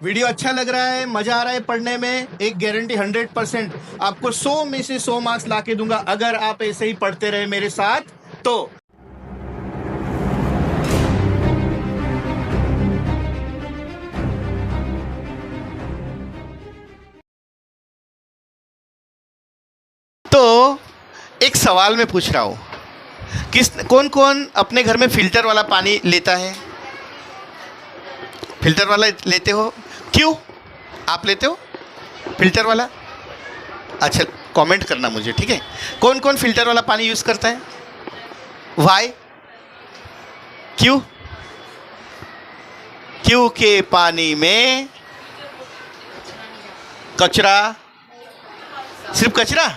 Video अच्छा लग रहा है, मजा आ रहा है पढ़ने में, एक गारंटी 100% आपको 100 में से 100 मार्क्स ला के दूंगा अगर आप ऐसे ही पढ़ते रहे मेरे साथ तो। तो एक सवाल मैं पूछ रहा हूँ, कौन कौन अपने घर में फिल्टर वाला पानी लेता है? फिल्टर वाला लेते हो? क्यों आप लेते हो फिल्टर वाला? अच्छा, कमेंट करना मुझे, ठीक है? कौन कौन फिल्टर वाला पानी यूज़ करता है? वाई? क्यों? क्योंकि पानी में कचरा, सिर्फ कचरा,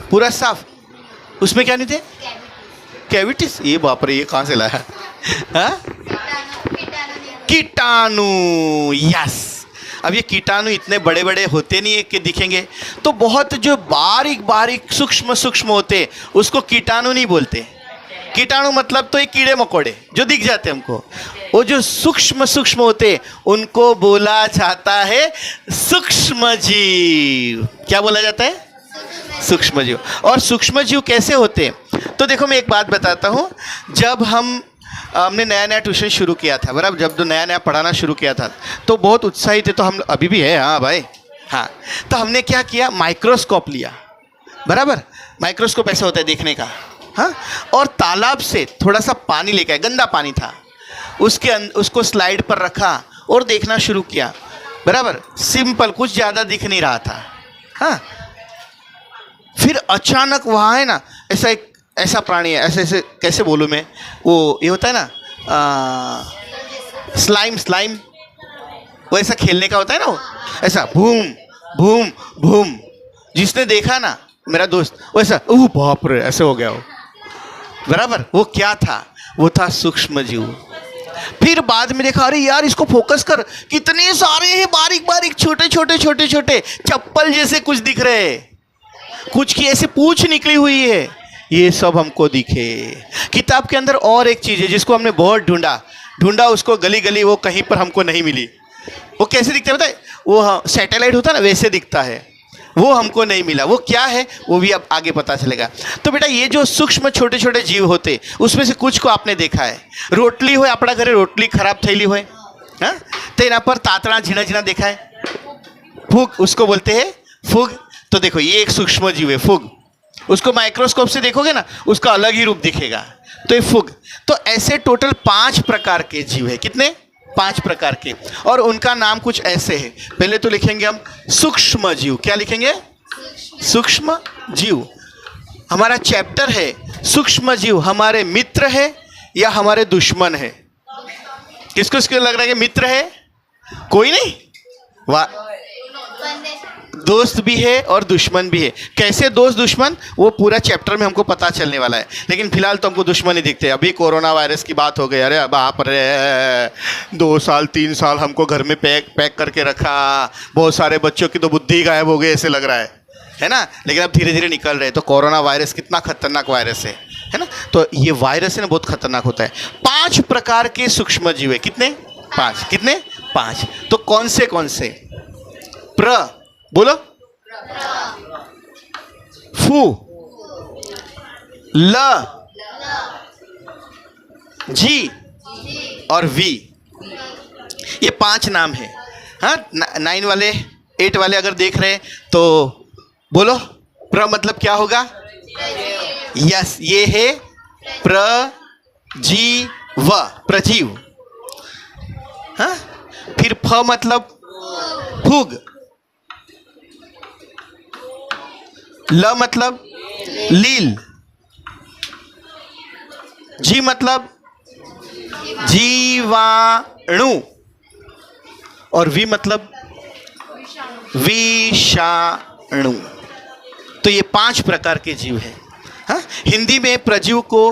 पूरा साफ, उसमें क्या नहीं थे? कैविटीज। ये बाप रे, ये कहाँ से लाया? हाँ, कीटाणु। यस। अब ये कीटाणु इतने बड़े बड़े होते नहीं है कि दिखेंगे, तो बहुत जो बारीक बारीक सूक्ष्म सूक्ष्म होते उसको कीटाणु नहीं बोलते। कीटाणु मतलब तो ये कीड़े मकोड़े जो दिख जाते हमको, वो जो सूक्ष्म सूक्ष्म होते उनको बोला जाता है सूक्ष्म जीव। क्या बोला जाता है? सूक्ष्म जीव। और सूक्ष्म जीव कैसे होते? तो देखो, मैं एक बात बताता हूँ। जब हमने नया नया ट्यूशन शुरू किया था, बराबर, जब नया नया पढ़ाना शुरू किया था तो बहुत उत्साहित थे, तो हम अभी भी है, हाँ भाई, हाँ। तो हमने क्या किया, माइक्रोस्कोप लिया, बराबर। माइक्रोस्कोप ऐसा होता है देखने का, हाँ। और तालाब से थोड़ा सा पानी लेकर आए, गंदा पानी था, उसको स्लाइड पर रखा और देखना शुरू किया, बराबर। सिंपल, कुछ ज़्यादा दिख नहीं रहा था, हाँ। फिर अचानक वहाँ है ना, ऐसा प्राणी है, ऐसे कैसे बोलूँ मैं, वो ये होता है ना, स्लाइम, वो ऐसा खेलने का होता है ना, वो ऐसा भूम भूम भूम। जिसने देखा ना, मेरा दोस्त, वो ऐसा, ओह बाप रे, ऐसे हो गया वो, बराबर। वो क्या था? वो था सूक्ष्म जीव। फिर बाद में देखा, अरे यार, इसको फोकस कर, कितने सारे हैं बारीक बारीक, छोटे छोटे छोटे छोटे, चप्पल जैसे कुछ दिख रहे हैं, कुछ की ऐसे पूंछ निकली हुई है, ये सब हमको दिखे। किताब के अंदर और एक चीज़ है जिसको हमने बहुत ढूंढा, उसको गली गली, वो कहीं पर हमको नहीं मिली। वो कैसे दिखता है पता है? वो सैटेलाइट होता है ना, वैसे दिखता है, वो हमको नहीं मिला। वो क्या है वो भी अब आगे पता चलेगा। तो बेटा, ये जो सूक्ष्म छोटे छोटे जीव होते, उसमें से कुछ को आपने देखा है। रोटली हो, अपना घरे रोटली खराब थैली हो, हाँ, तो यहाँ पर तातड़ा झीना झीना देखा है, फूग, उसको बोलते हैं फूग। तो देखो, ये एक सूक्ष्म जीव है, फूग। उसको माइक्रोस्कोप से देखोगे ना, उसका अलग ही रूप दिखेगा, तो ये फूग। तो ऐसे टोटल 5 प्रकार के जीव है। कितने? 5 प्रकार के। और उनका नाम कुछ ऐसे है। पहले तो लिखेंगे हम सूक्ष्म जीव। क्या लिखेंगे? सूक्ष्म जीव। हमारा चैप्टर है सूक्ष्म जीव हमारे मित्र है या हमारे दुश्मन है? किसको किसको लग रहा है कि मित्र है? कोई नहीं, वाह, दोस्त भी है और दुश्मन भी है। कैसे दोस्त दुश्मन, वो पूरा चैप्टर में हमको पता चलने वाला है, लेकिन फिलहाल तो हमको दुश्मन ही दिखते हैं। अभी कोरोना वायरस की बात हो गई, अरे बाप रे, 2 साल 3 साल हमको घर में पैक करके रखा, बहुत सारे बच्चों की तो बुद्धि गायब हो गई ऐसे लग रहा है ना। लेकिन अब धीरे धीरे निकल रहे। तो कोरोना वायरस कितना खतरनाक वायरस है ना। तो ये वायरस है ना, बहुत खतरनाक होता है। 5 प्रकार के सूक्ष्म जीव है। कितने? 5। कितने? 5। तो कौन से? बोलो, फू, ल, जी और वी, ये 5 नाम है। हाँ, 9 वाले 8 वाले अगर देख रहे हैं तो बोलो, प्र मतलब क्या होगा? यस, ये है प्रजीव, प्रजीव। हाँ, फिर फ मतलब फूग, ल मतलब लील, जी मतलब जीवाणु और वी मतलब विषाणु। तो ये 5 प्रकार के जीव हैं। हाँ, हिंदी में प्रजीव को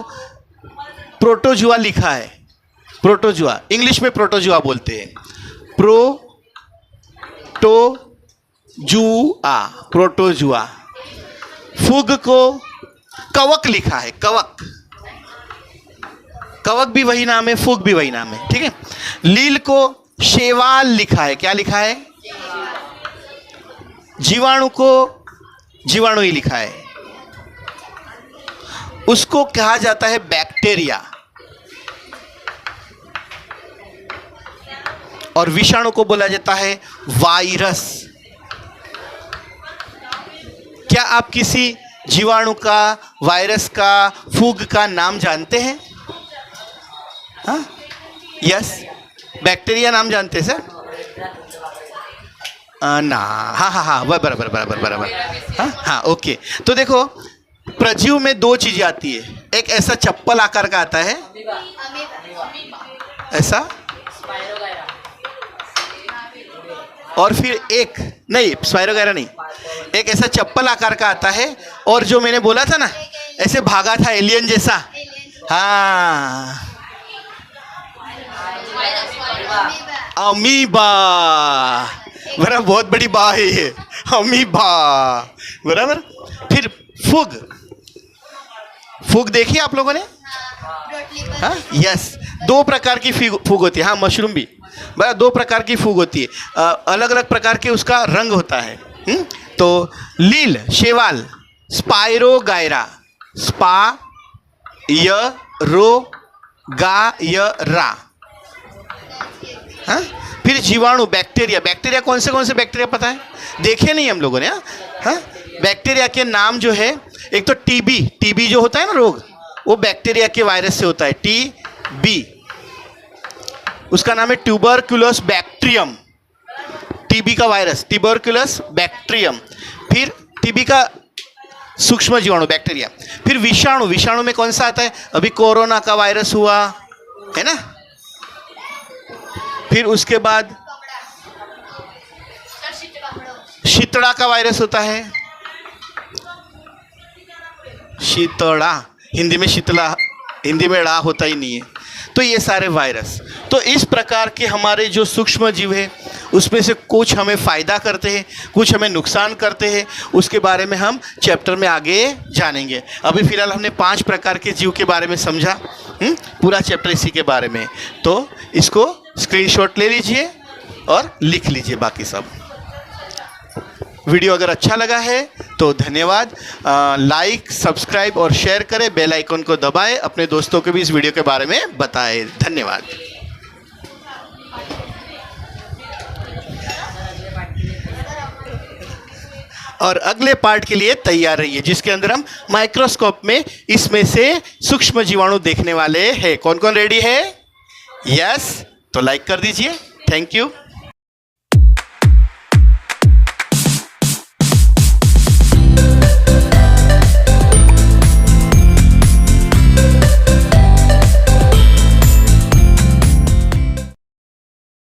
प्रोटोजुआ लिखा है। प्रोटोजुआ, इंग्लिश में प्रोटोजुआ बोलते हैं। प्रोटोजुआ। फूग को कवक लिखा है, कवक भी वही नाम है, फूग भी वही नाम है, ठीक है। लील को शैवाल लिखा है, क्या लिखा है? जीवाणु को जीवाणु ही लिखा है। उसको कहा जाता है बैक्टीरिया, और विषाणु को बोला जाता है वायरस। क्या आप किसी जीवाणु का, वायरस का, फूग का नाम जानते हैं? हाँ, यस, बैक्टीरिया नाम जानते हैं सर? ना, हाँ हाँ हाँ, बराबर बराबर बराबर, हाँ हाँ, ओके। तो देखो, प्रजीव में दो चीजें आती है, एक ऐसा चप्पल आकार का आता है, ऐसा, और फिर एक नहीं, स्पाइरोगायरा नहीं, एक ऐसा चप्पल आकार का आता है, और जो मैंने बोला था ना, ऐसे भागा था एलियन जैसा, हाँ, अमीबा, बराबर, बहुत बड़ी बा है ये, अमीबा, बराबर। फिर फूग, फूग देखी आप लोगों ने? हाँ, यस, दो प्रकार की फूग होती है, हाँ, मशरूम भी, बड़ा दो प्रकार की फूग होती है, अलग अलग प्रकार के उसका रंग होता है। तो लील, शैवाल, स्पाइरोगायरा, स्पा य रो गा य रा, हाँ। फिर जीवाणु, बैक्टीरिया, बैक्टीरिया कौन से बैक्टीरिया पता है? देखे नहीं हम लोगों ने, हाँ। बैक्टीरिया के नाम जो है, एक तो टीबी जो होता है ना रोग, वो बैक्टीरिया के वायरस से होता है, टीबी, उसका नाम है ट्यूबरकुलोस बैक्टीरियम, टीबी का वायरस, ट्यूबरकुलोस बैक्टीरियम। फिर टीबी का सूक्ष्म जीवाणु, बैक्टीरिया। फिर विषाणु, विषाणु में कौन सा आता है? अभी कोरोना का वायरस हुआ है ना, फिर उसके बाद शीतड़ा का वायरस होता है, शीतड़ा, हिंदी में शीतला, हिंदी में ड़ा होता ही नहीं है। तो ये सारे वायरस, तो इस प्रकार के हमारे जो सूक्ष्म जीव है, उसमें से कुछ हमें फ़ायदा करते हैं, कुछ हमें नुकसान करते हैं, उसके बारे में हम चैप्टर में आगे जानेंगे। अभी फ़िलहाल हमने 5 प्रकार के जीव के बारे में समझा, पूरा चैप्टर इसी के बारे में। तो इसको स्क्रीनशॉट ले लीजिए और लिख लीजिए बाकी सब। वीडियो अगर अच्छा लगा है तो धन्यवाद, लाइक, सब्सक्राइब और शेयर करें, बेल आइकन को दबाएं, अपने दोस्तों को भी इस वीडियो के बारे में बताएं। धन्यवाद। और अगले पार्ट के लिए तैयार रहिए, जिसके अंदर हम माइक्रोस्कोप में इसमें से सूक्ष्म जीवाणु देखने वाले हैं। कौन कौन रेडी है? यस, तो लाइक कर दीजिए। Thank you.